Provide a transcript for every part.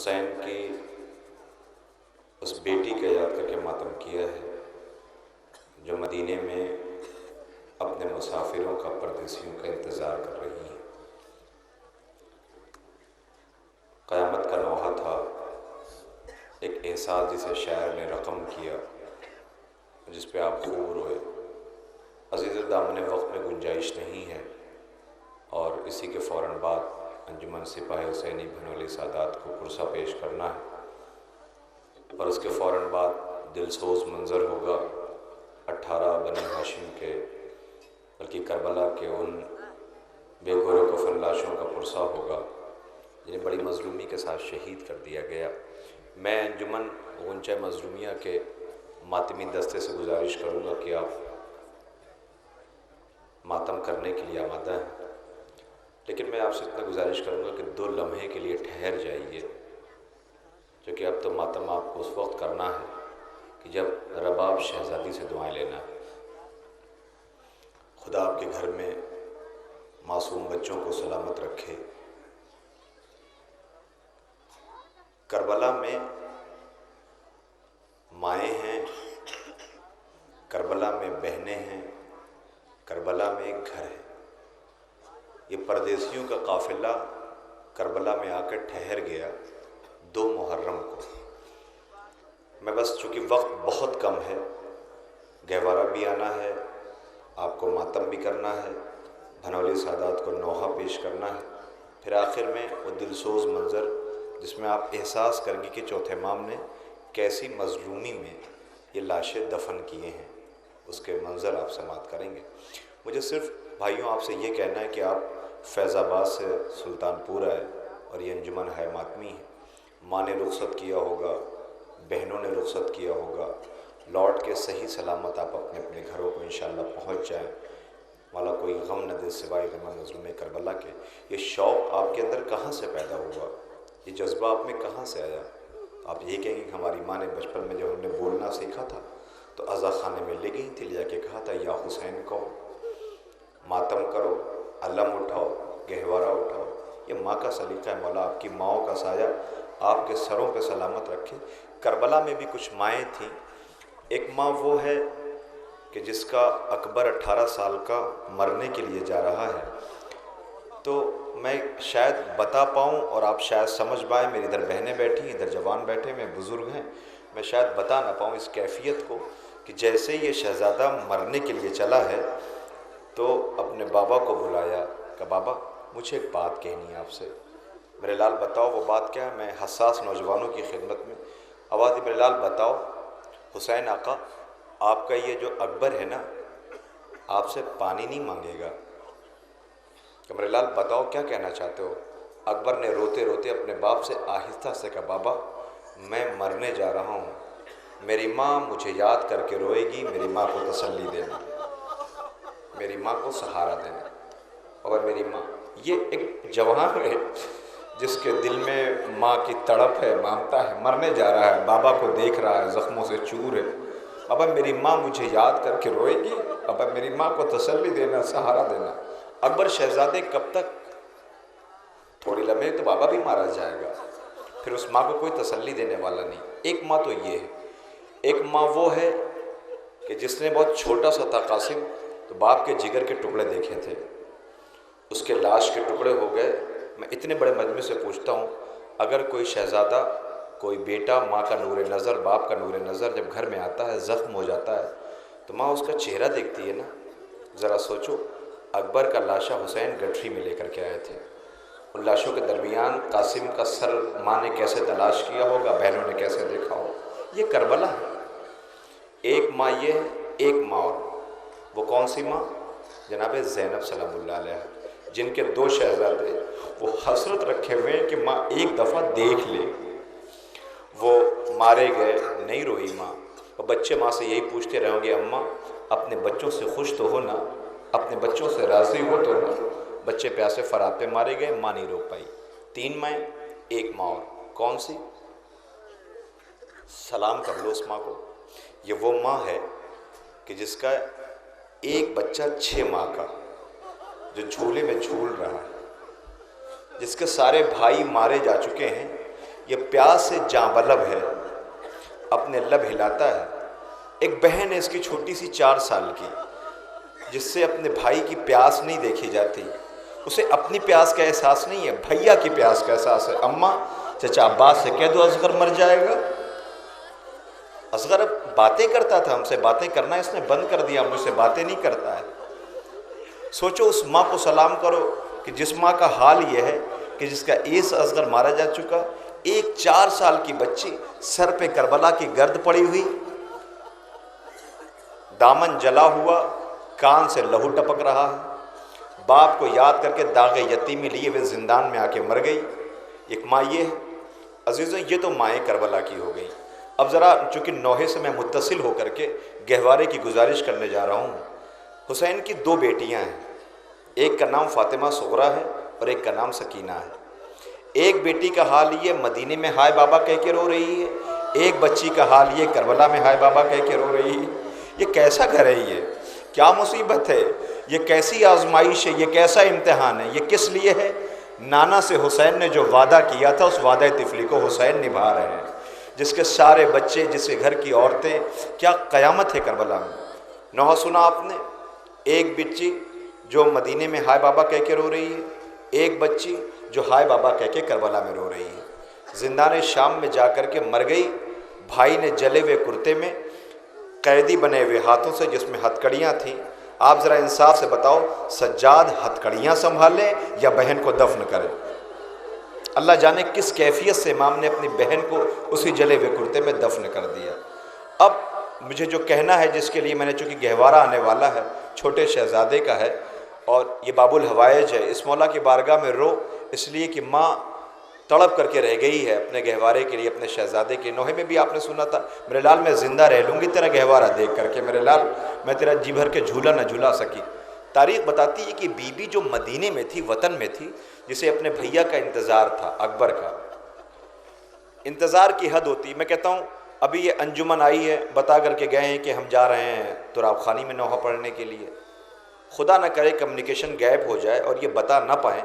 حسین کی اس بیٹی کا یاد کر کے ماتم کیا ہے جو مدینے میں اپنے مسافروں کا، پردیسیوں کا انتظار کر رہی ہیں۔ قیامت کا نوحہ تھا، ایک احساس جسے شاعر نے رقم کیا، جس پہ آپ خوب روئے۔ عزیز دامن وقت میں گنجائش نہیں ہے، اور اسی کے فوراً بعد انجمن سپاہی حسینی بھنولی سادات کو پرسہ پیش کرنا ہے، اور اس کے فوراً بعد دلسوز منظر ہوگا 18 بنی ہاشم کے، بلکہ کربلا کے ان بے گور و کفن لاشوں کا پرسہ ہوگا جنہیں بڑی مظلومی کے ساتھ شہید کر دیا گیا۔ میں انجمن غنچہ مظلومیہ کے ماتمی دستے سے گزارش کروں گا کہ آپ ماتم کرنے کے لیے آمادہ ہیں، لیکن میں آپ سے اتنا گزارش کروں گا کہ 2 لمحے کے لیے ٹھہر جائیے، کیونکہ اب تو ماتم آپ کو اس وقت کرنا ہے کہ جب رباب شہزادی سے دعائیں لینا ہے۔ خدا آپ کے گھر میں معصوم بچوں کو سلامت رکھے۔ کربلا میں مائیں ہیں، کربلا میں بہنیں ہیں، کربلا میں ایک گھر ہے۔ یہ پردیسیوں کا قافلہ کربلا میں آ کر ٹھہر گیا 2 محرم کو۔ میں بس چونکہ وقت بہت کم ہے، گہوارہ بھی آنا ہے، آپ کو ماتم بھی کرنا ہے، بھنولی سادات کو نوحہ پیش کرنا ہے، پھر آخر میں وہ دلسوز منظر جس میں آپ احساس کریں گے کہ چوتھے امام نے کیسی مظلومی میں یہ لاشیں دفن کیے ہیں، اس کے منظر آپ سماعت کریں گے۔ مجھے صرف بھائیوں آپ سے یہ کہنا ہے کہ آپ فیض آباد سے سلطان پور آئے اور یہ انجمن ہے ماتمی ہے۔ ماں نے رخصت کیا ہوگا، بہنوں نے رخصت کیا ہوگا، لوٹ کے صحیح سلامت آپ اپنے اپنے گھروں کو انشاءاللہ پہنچ جائیں، والا کوئی غم نہ دے سوائے غم مظلوم کربلا کے۔ یہ شوق آپ کے اندر کہاں سے پیدا ہوا، یہ جذبہ آپ میں کہاں سے آیا؟ آپ یہ کہیں گے کہ ہماری ماں نے بچپن میں جب ہم نے بولنا سیکھا تھا تو عزا خانے میں لے گئی تھی، لے جا کے کہا تھا یا حسین کہو، ماتم کرو، علم اٹھاؤ، گہوارہ اٹھاؤ۔ یہ ماں کا سلیقہ ہے۔ مولا آپ کی ماؤں کا سایہ آپ کے سروں پہ سلامت رکھے۔ کربلا میں بھی کچھ مائیں تھیں۔ ایک ماں وہ ہے کہ جس کا اکبر 18 سال کا مرنے کے لیے جا رہا ہے، تو میں شاید بتا پاؤں اور آپ شاید سمجھ پائیں، میری ادھر بہنیں بیٹھی ہیں، ادھر جوان بیٹھے میں بزرگ ہیں، میں شاید بتا نہ پاؤں اس کیفیت کو کہ جیسے یہ شہزادہ مرنے کے لیے چلا ہے تو اپنے بابا کو بلایا کہ بابا مجھے ایک بات کہنی ہے آپ سے۔ میرے لال بتاؤ وہ بات کیا ہے؟ میں حساس نوجوانوں کی خدمت میں آواز دی، میرے لال بتاؤ، حسین آقا آپ کا یہ جو اکبر ہے نا آپ سے پانی نہیں مانگے گا۔ کہ میرے لال بتاؤ کیا کہنا چاہتے ہو؟ اکبر نے روتے روتے اپنے باپ سے آہستہ سے کہا بابا میں مرنے جا رہا ہوں، میری ماں مجھے یاد کر کے روئے گی، میری ماں کو تسلی دینا، میری ماں کو سہارا دینا۔ اور میری ماں، یہ ایک جوان ہے جس کے دل میں ماں کی تڑپ ہے، مانتا ہے، مرنے جا رہا ہے، بابا کو دیکھ رہا ہے، زخموں سے چور ہے، ابا میری ماں مجھے یاد کر کے روئے گی، ابا میری ماں کو تسلی دینا، سہارا دینا۔ اکبر شہزادے کب تک؟ تھوڑی لمحے تو بابا بھی مارا جائے گا، پھر اس ماں کو کوئی تسلی دینے والا نہیں۔ ایک ماں تو یہ ہے، ایک ماں وہ ہے کہ جس نے بہت چھوٹا سا تھا قاسم تو باپ کے جگر کے ٹکڑے دیکھے تھے، اس کے لاش کے ٹکڑے ہو گئے۔ میں اتنے بڑے مجمع سے پوچھتا ہوں، اگر کوئی شہزادہ، کوئی بیٹا ماں کا نور نظر، باپ کا نور نظر جب گھر میں آتا ہے، زخم ہو جاتا ہے تو ماں اس کا چہرہ دیکھتی ہے نا۔ ذرا سوچو، اکبر کا لاشا حسین گٹھری میں لے کر کے آئے تھے، ان لاشوں کے درمیان قاسم کا سر ماں نے کیسے تلاش کیا ہوگا، بہنوں نے کیسے دیکھا ہوگا۔ یہ کربلا ہے۔ ایک ماں یہ ہے، ایک ماں اور، وہ کون سی ماں؟ جناب زینب سلام اللہ علیہ، جن کے 2 شہزادے وہ حسرت رکھے ہوئے ہیں کہ ماں ایک دفعہ دیکھ لے۔ وہ مارے گئے، نہیں روئی ماں، اور بچے ماں سے یہی پوچھتے رہیں گے اماں اپنے بچوں سے خوش تو ہو نا، اپنے بچوں سے راضی ہو تو نا۔ بچے پیاسے فرات پہ مارے گئے، ماں نہیں رو پائی۔ 3 مائیں، ایک ماں اور، کون سی؟ سلام کر لو اس ماں کو۔ یہ وہ ماں ہے کہ جس کا ایک بچہ 6 ماہ کا، جو جھولے میں جھول رہا ہے، جس کے سارے بھائی مارے جا چکے ہیں۔ یہ پیاس سے جاں بلب ہے، اپنے لب ہلاتا ہے۔ ایک بہن ہے اس کی چھوٹی سی 4 سال کی، جس سے اپنے بھائی کی پیاس نہیں دیکھی جاتی، اسے اپنی پیاس کا احساس نہیں ہے، بھیا کی پیاس کا احساس ہے۔ اماں چچا عباس سے کہہ دو اصغر مر جائے گا۔ اصغر اب باتیں کرتا تھا، ہم سے باتیں کرنا اس نے بند کر دیا، مجھ سے باتیں نہیں کرتا ہے۔ سوچو اس ماں کو سلام کرو کہ جس ماں کا حال یہ ہے کہ جس کا ایس اصغر مارا جا چکا، ایک 4 سال کی بچی سر پہ کربلا کی گرد پڑی ہوئی، دامن جلا ہوا، کان سے لہو ٹپک رہا ہے، باپ کو یاد کر کے داغ یتیمی لیے ہوئے زندان میں آ کے مر گئی۔ ایک ماں یہ ہے عزیزوں، یہ تو مائیں کربلا کی ہو گئی۔ اب ذرا چونکہ نوحے سے میں متصل ہو کر کے گہوارے کی گزارش کرنے جا رہا ہوں۔ حسین کی 2 بیٹیاں ہیں، ایک کا نام فاطمہ صغریٰ ہے اور ایک کا نام سکینہ ہے۔ ایک بیٹی کا حال یہ مدینے میں ہائے بابا کہہ کے رو رہی ہے، ایک بچی کا حال یہ کربلا میں ہائے بابا کہہ کے رو رہی ہے۔ یہ کیسا گھر ہے؟ یہ کیا مصیبت ہے؟ یہ کیسی آزمائش ہے؟ یہ کیسا امتحان ہے؟ یہ کس لیے ہے؟ نانا سے حسین نے جو وعدہ کیا تھا، اس وعدہ طفلی کو حسین نبھا رہے ہیں، جس کے سارے بچے، جس کے گھر کی عورتیں، کیا قیامت ہے کربلا میں۔ نوحہ سنا آپ نے، ایک بچی جو مدینے میں ہائے بابا کہہ کے رو رہی ہے، ایک بچی جو ہائے بابا کہہ کے کربلا میں رو رہی ہے۔ زندان شام میں جا کر کے مر گئی، بھائی نے جلے ہوئے کرتے میں، قیدی بنے ہوئے ہاتھوں سے جس میں ہتھکڑیاں تھیں۔ آپ ذرا انصاف سے بتاؤ، سجاد ہتھکڑیاں سنبھالے یا بہن کو دفن کرے؟ اللہ جانے کس کیفیت سے امام نے اپنی بہن کو اسی جلے ہوئے کرتے میں دفن کر دیا۔ اب مجھے جو کہنا ہے، جس کے لیے میں نے چونکہ گہوارہ آنے والا ہے، چھوٹے شہزادے کا ہے اور یہ باب الحوائج ہے، اس مولا کی بارگاہ میں رو اس لیے کہ ماں تڑپ کر کے رہ گئی ہے اپنے گہوارے کے لیے، اپنے شہزادے کے۔ نوحے میں بھی آپ نے سنا تھا، میرے لال میں زندہ رہ لوں گی تیرا گہوارہ دیکھ کر کے، میرے لال میں تیرا جی بھر کے جھولا نہ جھولا سکی۔ تاریخ بتاتی ہے کہ بی بی جو مدینے میں تھی، وطن میں تھی، جسے اپنے بھیا کا انتظار تھا، اکبر کا انتظار کی حد ہوتی۔ میں کہتا ہوں ابھی یہ انجمن آئی ہے، بتا کر کے گئے ہیں کہ ہم جا رہے ہیں تراب خانی میں نوحہ پڑھنے کے لیے، خدا نہ کرے کمیونیکیشن گیپ ہو جائے اور یہ بتا نہ پائیں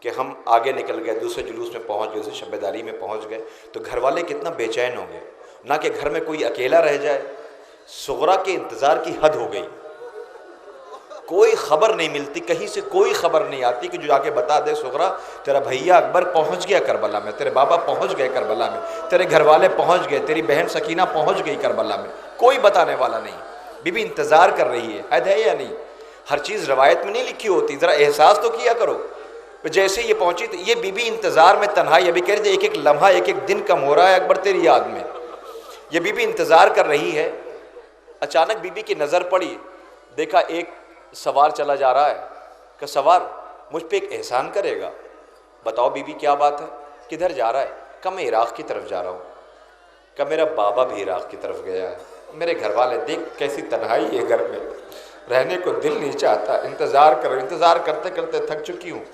کہ ہم آگے نکل گئے، دوسرے جلوس میں پہنچ گئے، دوسرے شب داری میں پہنچ گئے، تو گھر والے کتنا بے چین ہوں گے، نہ کہ گھر میں کوئی اکیلا رہ جائے۔ صغریٰ کے انتظار کی حد ہو گئی، کوئی خبر نہیں ملتی، کہیں سے کوئی خبر نہیں آتی کہ جو جا کے بتا دے صغریٰ تیرا بھیا اکبر پہنچ گیا کربلا میں، تیرے بابا پہنچ گئے کربلا میں، تیرے گھر والے پہنچ گئے، تیری بہن سکینہ پہنچ گئی کربلا میں، کوئی بتانے والا نہیں۔ بی بی انتظار کر رہی ہے، حد ہے یا نہیں؟ ہر چیز روایت میں نہیں لکھی ہوتی، ذرا احساس تو کیا کرو۔ جیسے یہ پہنچی تو یہ بی بی انتظار میں تنہائی، ابھی کہہ رہے تھے ایک ایک لمحہ ایک ایک دن کم ہو رہا ہے اکبر تیری یاد میں، یہ بی بی انتظار کر رہی ہے۔ اچانک بی بی کی نظر پڑی، دیکھا ایک سوار چلا جا رہا ہے، کہ سوار مجھ پہ ایک احسان کرے گا؟ بتاؤ بی بی کیا بات ہے، کدھر جا رہا ہے؟ کہ میں عراق کی طرف جا رہا ہوں۔ کہ میرا بابا بھی عراق کی طرف گیا ہے، میرے گھر والے، دیکھ کیسی تنہائی ہے گھر میں، رہنے کو دل نہیں چاہتا، انتظار کر، انتظار کرتے کرتے تھک چکی ہوں،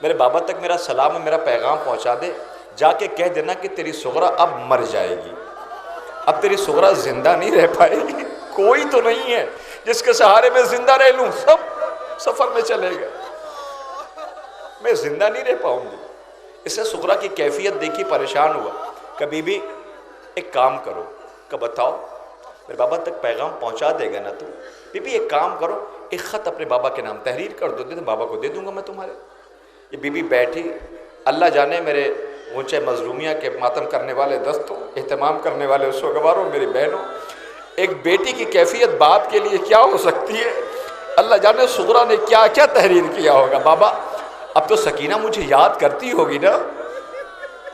میرے بابا تک میرا سلام اور میرا پیغام پہنچا دے، جا کے کہہ دینا کہ تیری صغریٰ اب مر جائے گی، اب تیری صغریٰ زندہ نہیں رہ پائے گی، کوئی تو نہیں ہے جس کے سہارے میں زندہ رہ لوں، سب سفر میں چلے گئے، میں زندہ نہیں رہ پاؤں گی۔ اس نے صغریٰ کی کیفیت دیکھی، پریشان ہوا، کہ بی بی ایک کام کرو، کہ بتاؤ میرے بابا تک پیغام پہنچا دے گا نا تو؟ بی بی ایک کام کرو، ایک خط اپنے بابا کے نام تحریر کر دو، بابا کو دے دوں گا میں تمہارے۔ یہ بی بی بیٹھی، اللہ جانے میرے اونچے مظلومیہ کے ماتم کرنے والے دوستوں، اہتمام کرنے والے سوگواروں، میری بہنوں، ایک بیٹی کی کیفیت باپ کے لیے کیا ہو سکتی ہے، اللہ جانے صغریٰ نے کیا کیا تحریر کیا ہوگا۔ بابا اب تو سکینہ مجھے یاد کرتی ہوگی نا،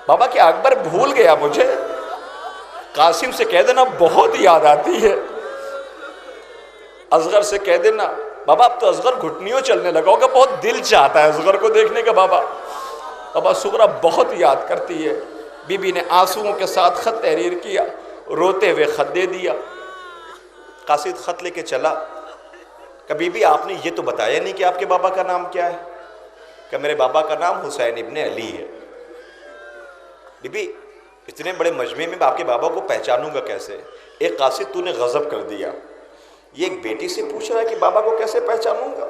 بابا کیا اکبر بھول گیا مجھے؟ قاسم سے کہہ دینا بہت یاد آتی ہے، اصغر سے کہہ دینا بابا اب تو اصغر گھٹنیوں چلنے لگا ہوگا، بہت دل چاہتا ہے اصغر کو دیکھنے کا۔ بابا صغریٰ بہت یاد کرتی ہے۔ بی بی نے آنسوؤں کے ساتھ خط تحریر کیا، روتے ہوئے خط دے دیا۔ قاصد خط لے کے چلا، کہ بی بی آپ نے یہ تو بتایا نہیں کہ آپ کے بابا کا نام کیا ہے؟ کہ میرے بابا کا نام حسین ابن علی ہے۔ بی بی اتنے بڑے مجمع میں آپ کے بابا کو پہچانوں گا کیسے؟ ایک قاصد تو نے غضب کر دیا، یہ ایک بیٹی سے پوچھ رہا ہے کہ بابا کو کیسے پہچانوں گا،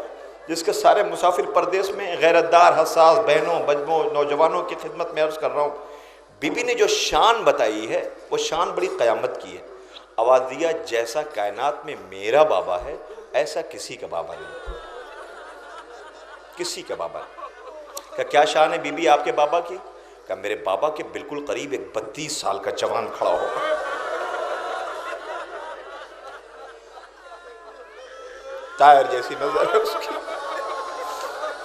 جس کے سارے مسافر پردیس میں، غیرت دار حساس بہنوں، بجموں، نوجوانوں کی خدمت میں عرض کر رہا ہوں، بی بی نے جو شان بتائی ہے وہ شان بڑی قیامت کی ہے. آواز دیا جیسا کائنات میں میرا بابا ہے ایسا کسی کا بابا نہیں, کسی کا بابا نہیں. کیا شان ہے بی بی آپ کے بابا کی؟ کہ میرے بابا کے بالکل قریب ایک 32 سال کا جوان کھڑا ہوگا. ٹائر جیسی نظر ہے اس کی,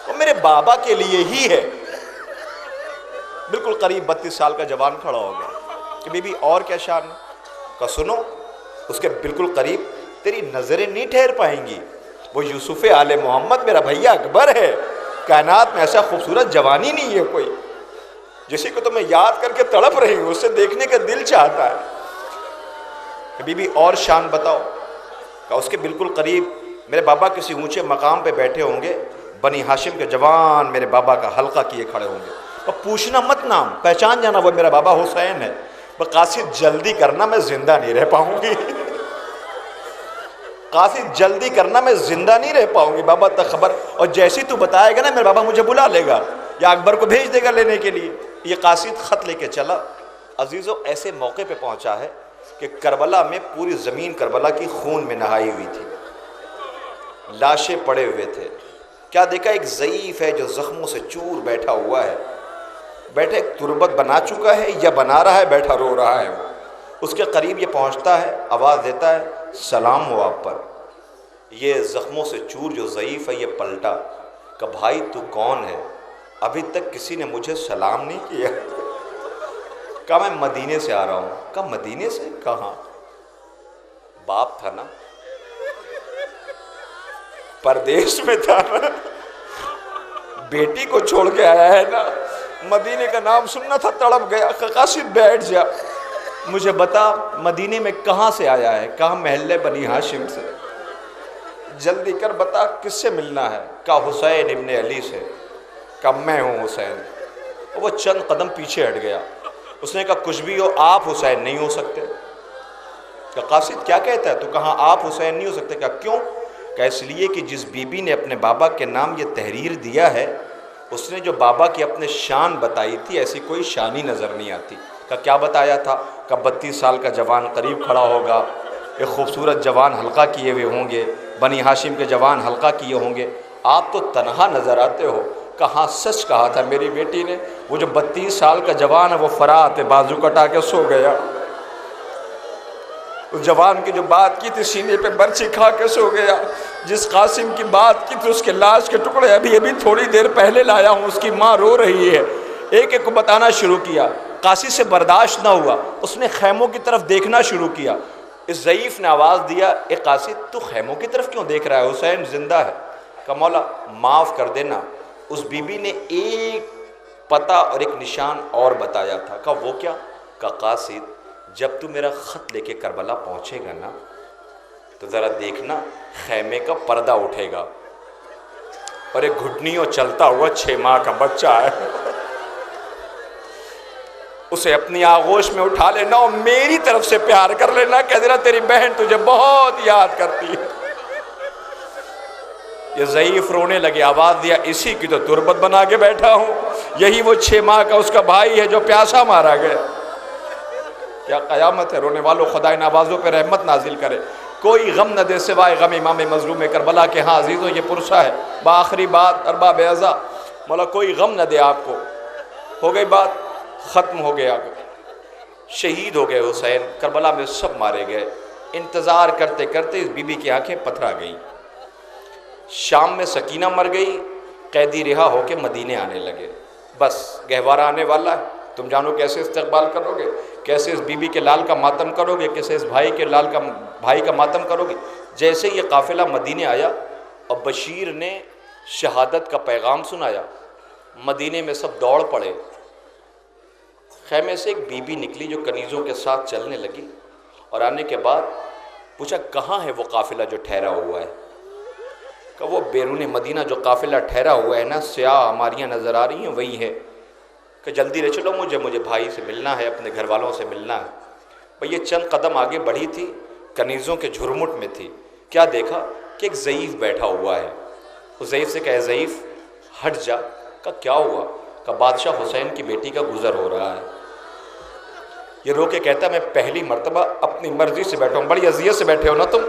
وہ میرے بابا کے لیے ہی ہے. بالکل قریب 32 سال کا جوان کھڑا ہوگا. کہ بی بی اور کیا شان ہے؟ کہ سنو, اس کے بالکل قریب تیری نظریں نہیں ٹھہر پائیں گی, وہ یوسف آل محمد میرا بھیا اکبر ہے. کائنات میں ایسا خوبصورت جوانی نہیں ہے کوئی, جسی کو تو میں یاد کر کے تڑپ رہی ہوں, اسے دیکھنے کا دل چاہتا ہے. کہ بی بی اور شان بتاؤ. کہ اس کے بالکل قریب میرے بابا کسی اونچے مقام پہ بیٹھے ہوں گے, بنی ہاشم کے جوان میرے بابا کا حلقہ کیے کھڑے ہوں گے. اور پوچھنا مت نام, پہچان جانا وہ میرا بابا حسین ہے. قاصد جلدی کرنا میں زندہ نہیں رہ پاؤں گی, قاصد جلدی کرنا میں زندہ نہیں رہ پاؤں گی, بابا تک خبر. اور جیسی تو بتائے گا نا میرے بابا مجھے بلا لے گا یا اکبر کو بھیج دے گا لینے کے لیے. یہ قاصد خط لے کے چلا. عزیزو ایسے موقع پہ پہنچا ہے کہ کربلا میں پوری زمین کربلا کی خون میں نہائی ہوئی تھی, لاشیں پڑے ہوئے تھے. کیا دیکھا؟ ایک ضعیف ہے جو زخموں سے چور بیٹھا ہوا ہے, بیٹھے تربت بنا چکا ہے یا بنا رہا ہے, بیٹھا رو رہا ہے. وہ اس کے قریب یہ پہنچتا ہے, آواز دیتا ہے سلام ہو آپ پر. یہ زخموں سے چور جو ضعیف ہے یہ پلٹا کہ بھائی تو کون ہے؟ ابھی تک کسی نے مجھے سلام نہیں کیا. کہا میں مدینے سے آ رہا ہوں. کہا مدینے سے؟ کہاں؟ باپ تھا نا, پردیش میں تھا نا, بیٹی کو چھوڑ کے آیا ہے نا, مدینے کا نام سننا تھا, تڑپ گیا. قاصد بیٹھ جا, مجھے بتا مدینے میں کہاں سے آیا ہے؟ کہاں محلے بنی ہاشم سے. جلدی کر بتا کس سے ملنا ہے؟ کہا حسین ابن علی سے. کہا میں ہوں حسین. وہ چند قدم پیچھے ہٹ گیا. اس نے کہا کچھ بھی ہو آپ حسین نہیں ہو سکتے. کہ قاصد کیا کہتا ہے تو؟ کہاں آپ حسین نہیں ہو سکتے. کہا کیوں؟ کہ اس لیے کہ جس بی بی نے اپنے بابا کے نام یہ تحریر دیا ہے اس نے جو بابا کی اپنے شان بتائی تھی ایسی کوئی شانی نظر نہیں آتی. کہ کیا بتایا تھا؟ کہ 32 سال کا جوان قریب کھڑا ہوگا, ایک خوبصورت جوان حلقہ کیے ہوئے ہوں گے, بنی ہاشم کے جوان حلقہ کیے ہوں گے. آپ تو تنہا نظر آتے ہو. کہاں سچ کہا تھا میری بیٹی نے. وہ جو 32 سال کا جوان ہے وہ فرات ہے, بازو کٹا کے سو گیا. اس جوان کی جو بات کی تھی سینے پہ برچی کھا کے سو گیا. جس قاسم کی بات کی تھی اس کے لاش کے ٹکڑے ابھی تھوڑی دیر پہلے لایا ہوں, اس کی ماں رو رہی ہے. ایک ایک کو بتانا شروع کیا. قاصد سے برداشت نہ ہوا, اس نے خیموں کی طرف دیکھنا شروع کیا. اس ضعیف نے آواز دیا اے قاصد تو خیموں کی طرف کیوں دیکھ رہا ہے؟ حسین زندہ ہے. کہ مولا معاف کر دینا, اس بی بی نے ایک پتہ اور ایک نشان اور بتایا تھا. کہ وہ کیا؟ کہ قاصد جب تو میرا خط لے کے کربلا پہنچے گا نا تو ذرا دیکھنا خیمے کا پردہ اٹھے گا اور ایک گھٹنیوں چلتا ہوا 6 ماہ کا بچہ ہے, اسے اپنی آغوش میں اٹھا لینا اور میری طرف سے پیار کر لینا. کہہ دینا تیری بہن تجھے بہت یاد کرتی ہے. یہ ضعیف رونے لگے. آواز دیا اسی کی تو تربت بنا کے بیٹھا ہوں, یہی وہ 6 ماہ کا اس کا بھائی ہے جو پیاسا مارا گیا. کیا قیامت ہے. رونے والوں خدا ان آوازوں پہ رحمت نازل کرے. کوئی غم نہ دے سوائے غم امام مظلوم کربلا کے. ہاں عزیزوں یہ پرسہ ہے. بآخری بات ارباب اعزا, مولا کوئی غم نہ دے آپ کو. ہو گئی بات, ختم ہو گیا, شہید ہو گئے حسین. کربلا میں سب مارے گئے. انتظار کرتے کرتے اس بی بی کی آنکھیں پتھرا گئیں. شام میں سکینہ مر گئی, قیدی رہا ہو کے مدینے آنے لگے. بس گہوارہ آنے والا ہے, تم جانو کیسے استقبال کرو گے, کیسے اس بی بی کے لال کا ماتم کرو گے, کیسے اس بھائی کا ماتم کرو گے. جیسے یہ قافلہ مدینے آیا اور بشیر نے شہادت کا پیغام سنایا, مدینے میں سب دوڑ پڑے. خیمے سے ایک بی بی نکلی جو کنیزوں کے ساتھ چلنے لگی, اور آنے کے بعد پوچھا کہاں ہے وہ قافلہ جو ٹھہرا ہوا ہے؟ کہ وہ بیرون مدینہ جو قافلہ ٹھہرا ہوا ہے نا, سیاہ ہماریاں نظر آ رہی ہیں, وہی ہے. کہ جلدی رہ چلو, مجھے بھائی سے ملنا ہے, اپنے گھر والوں سے ملنا ہے. بھئی یہ چند قدم آگے بڑھی تھی, کنیزوں کے جھرمٹ میں تھی. کیا دیکھا کہ ایک ضعیف بیٹھا ہوا ہے. اس ضعیف سے کہے ضعیف ہٹ جا. کہ کیا ہوا؟ کہ بادشاہ حسین کی بیٹی کا گزر ہو رہا ہے. یہ رو کے کہتا ہے میں پہلی مرتبہ اپنی مرضی سے بیٹھا ہوں. بڑی اذیت سے بیٹھے ہو نا تم,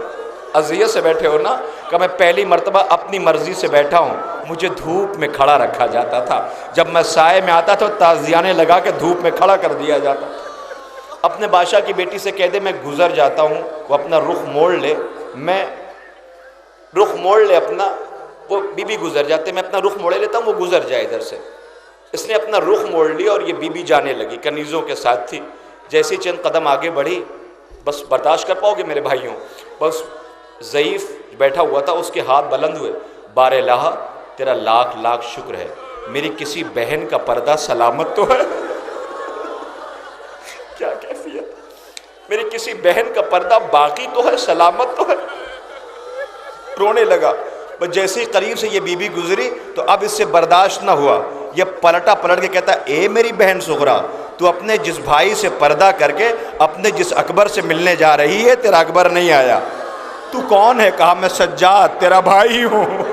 اذیت سے بیٹھے ہو نا, کہ میں پہلی مرتبہ اپنی مرضی سے بیٹھا ہوں. مجھے دھوپ میں کھڑا رکھا جاتا تھا, جب میں سائے میں آتا تھا تازیانے لگا کے دھوپ میں کھڑا کر دیا جاتا تھا. اپنے بادشاہ کی بیٹی سے کہہ دے میں گزر جاتا ہوں, وہ اپنا رخ موڑ لے, میں رخ موڑ لے اپنا, وہ بی بی گزر جاتے, میں اپنا رخ موڑے لیتا ہوں, وہ گزر جائے ادھر سے. اس نے اپنا رخ موڑ لیا اور یہ بی بی جانے لگی, کنیزوں کے ساتھ تھی. جیسے چند قدم آگے بڑھی, بس برداشت کر پاؤ گے میرے بھائیوں, بس ضعیف بیٹھا ہوا تھا, اس کے ہاتھ بلند ہوئے, بار الہ تیرا لاکھ لاکھ شکر ہے, میری کسی بہن کا پردہ سلامت تو ہے. کیا کیفیت, میری کسی بہن کا پردہ باقی تو ہے, سلامت تو ہے. رونے لگا. بس جیسے ہی قریب سے یہ بی بی گزری تو اب اس سے برداشت نہ ہوا, یہ پلٹا پلٹ کے کہتا اے میری بہن صغرا, تو اپنے جس بھائی سے پردہ کر کے اپنے جس اکبر سے ملنے جا رہی ہے, تیرا اکبر نہیں آیا. تو کون ہے؟ کہا میں سجاد تیرا بھائی ہوں.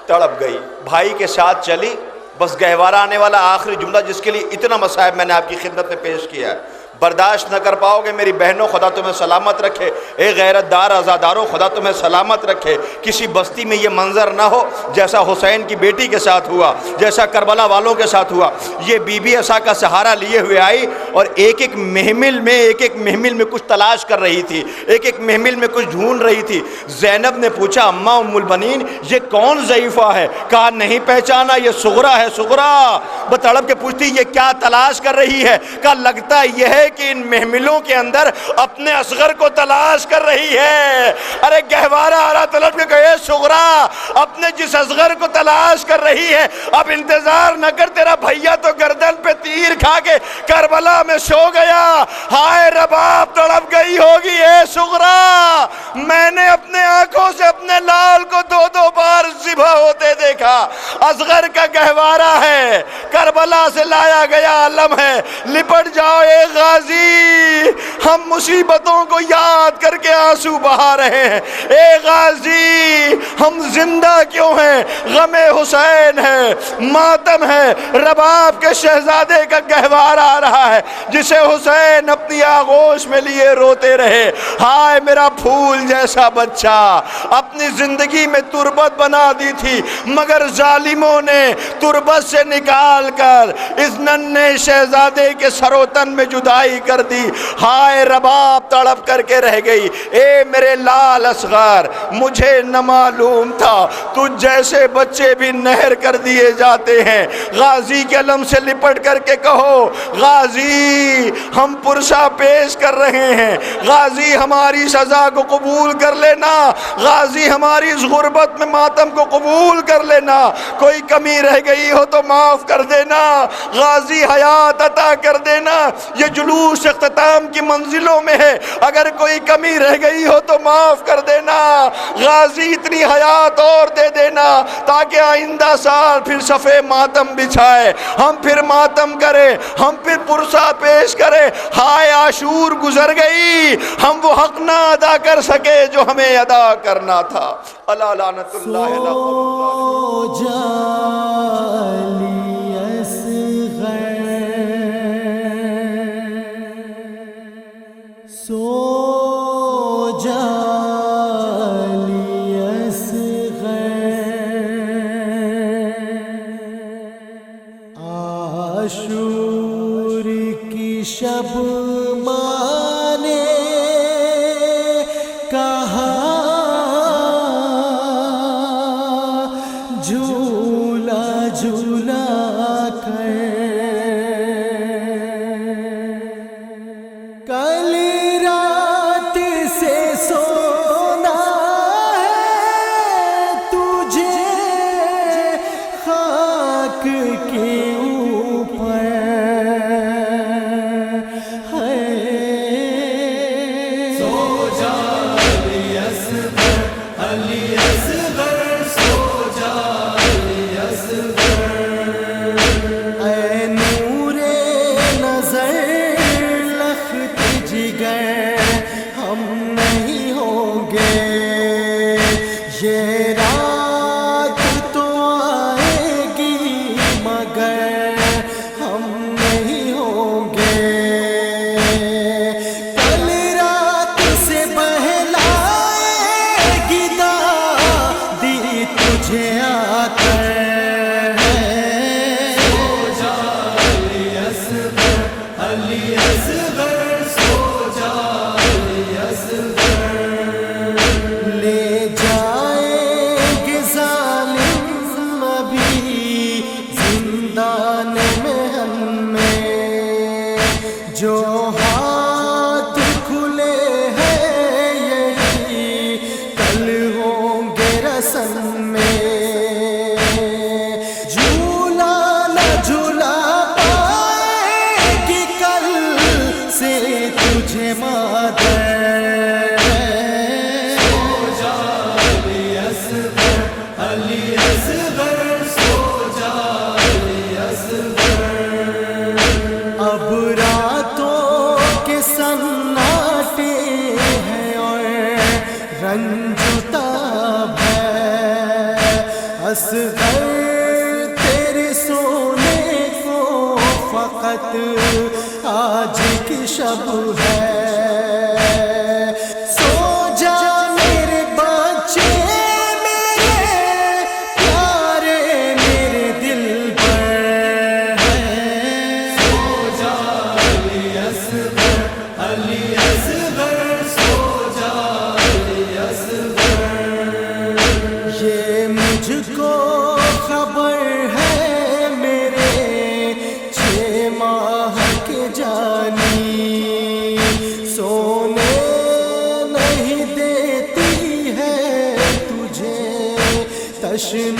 تڑپ گئی, بھائی کے ساتھ چلی. بس گہوارہ آنے والا آخری جملہ جس کے لیے اتنا مصائب میں نے آپ کی خدمت میں پیش کیا ہے. برداشت نہ کر پاؤ گے میری بہنوں, خدا تمہیں سلامت رکھے. اے غیرت دار عزاداروں, خدا تمہیں سلامت رکھے. کسی بستی میں یہ منظر نہ ہو جیسا حسین کی بیٹی کے ساتھ ہوا, جیسا کربلا والوں کے ساتھ ہوا. یہ بی بی عصا کا سہارا لیے ہوئے آئی اور ایک ایک محمل میں کچھ تلاش کر رہی تھی, ایک ایک محمل میں کچھ ڈھونڈ رہی تھی. زینب نے پوچھا اماں ام البنین یہ کون ضعیفہ ہے؟ کہا نہیں پہچانا, یہ صغرا ہے. صغرا بتڑپ کے پوچھتی یہ کیا تلاش کر رہی ہے؟ کہا لگتا یہ ہے کہ ان محملوں کے اندر اپنے اصغر کو تلاش کر رہی ہے. ارے گہوارہ آ رہا, تلٹ کے کہے صغرا اپنے جس اصغر کو تلاش کر رہی ہے, اب انتظار نہ کر, تیرا بھیا تو گردن پہ تیر کھا کے کربلا میں سو گیا. ہائے رباب تڑپ گئی ہوگی. اے صغرا میں نے اپنے آنکھوں سے اپنے لال کو 2 بار ذبح ہوتے دیکھا. اصغر کا گہوارہ ہے, کربلا سے لایا گیا علم ہے. لپٹ جاؤ اے غازی, ہم مصیبتوں کو یاد کر کے آنسو بہا رہے ہیں. اے غازی ہم زندہ کیوں ہیں؟ غم حسین ہے, ماتم ہے, رباب کے شہزادے کا گہوارہ آ رہا ہے جسے حسین اپنی آغوش میں لیے روتے رہے. ہائے میرا پھول جیسا بچہ, اپنی زندگی میں تربت بنا دی تھی مگر ظالموں نے تربت سے نکال کر اس ننھے شہزادے کے سر و تن میں جدائی کر دی. ہائے رباب تڑپ کر کے رہ گئی. اے میرے لال اصغر مجھے نہ معلوم تھا تجھ جیسے بچے بھی نہر کر دیے جاتے ہیں. غازی کے علم سے لپٹ کر کے کہو غازی ہم پرسہ پیش کر رہے ہیں, غازی ہماری سزا کو قبول کر لینا, غازی ہماری اس غربت میں ماتم کو قبول کر لینا, کوئی کمی رہ گئی ہو تو معاف کر دینا, غازی حیات عطا کر دینا. یہ جلوس اختتام کی منزلوں میں ہے, اگر کوئی کمی رہ گئی ہو تو معاف کر دینا. غازی اتنی حیات اور دے دینا تاکہ آئندہ سال پھر صفے ماتم بچھائے, ہم پھر ماتم کریں, ہم پھر پرسہ پیش کریں. ہائے عاشور گزر گئی, ہم وہ حق نہ ادا کر سکے جو ہمیں ادا کرنا تھا. اللہ لعنت اللہ علیہ. عاشور کی شب مانے کہا جھولا جھولا کر کل رات سے سونا ہے تجھے خاک کے یہ رات تو آئے گی مگر ہم نہیں ہوں گے. علی اصغر سو جا علی اصغر لے جائیں گے ظالم ابھی زندان میں ہمیں جو ہاتھ کھلے ہیں یہی کل ہوں گے رسن میں جھولا نہ جھولا پائے گی کل سے تجھے مادر علی اصغر سو جا علی اصغر اب راتوں کے سناٹے ہیں اور رنج و تاب ہے اصغر تیرے سونے کو فقط آج کی شب ہے سو جا میرے بچے علی اصغر سو جا علی اصغر یہ مجھ کو خبر ہے میرے 6 ماہ کے جانی سونے نہیں دیتی ہے تجھے تشنہ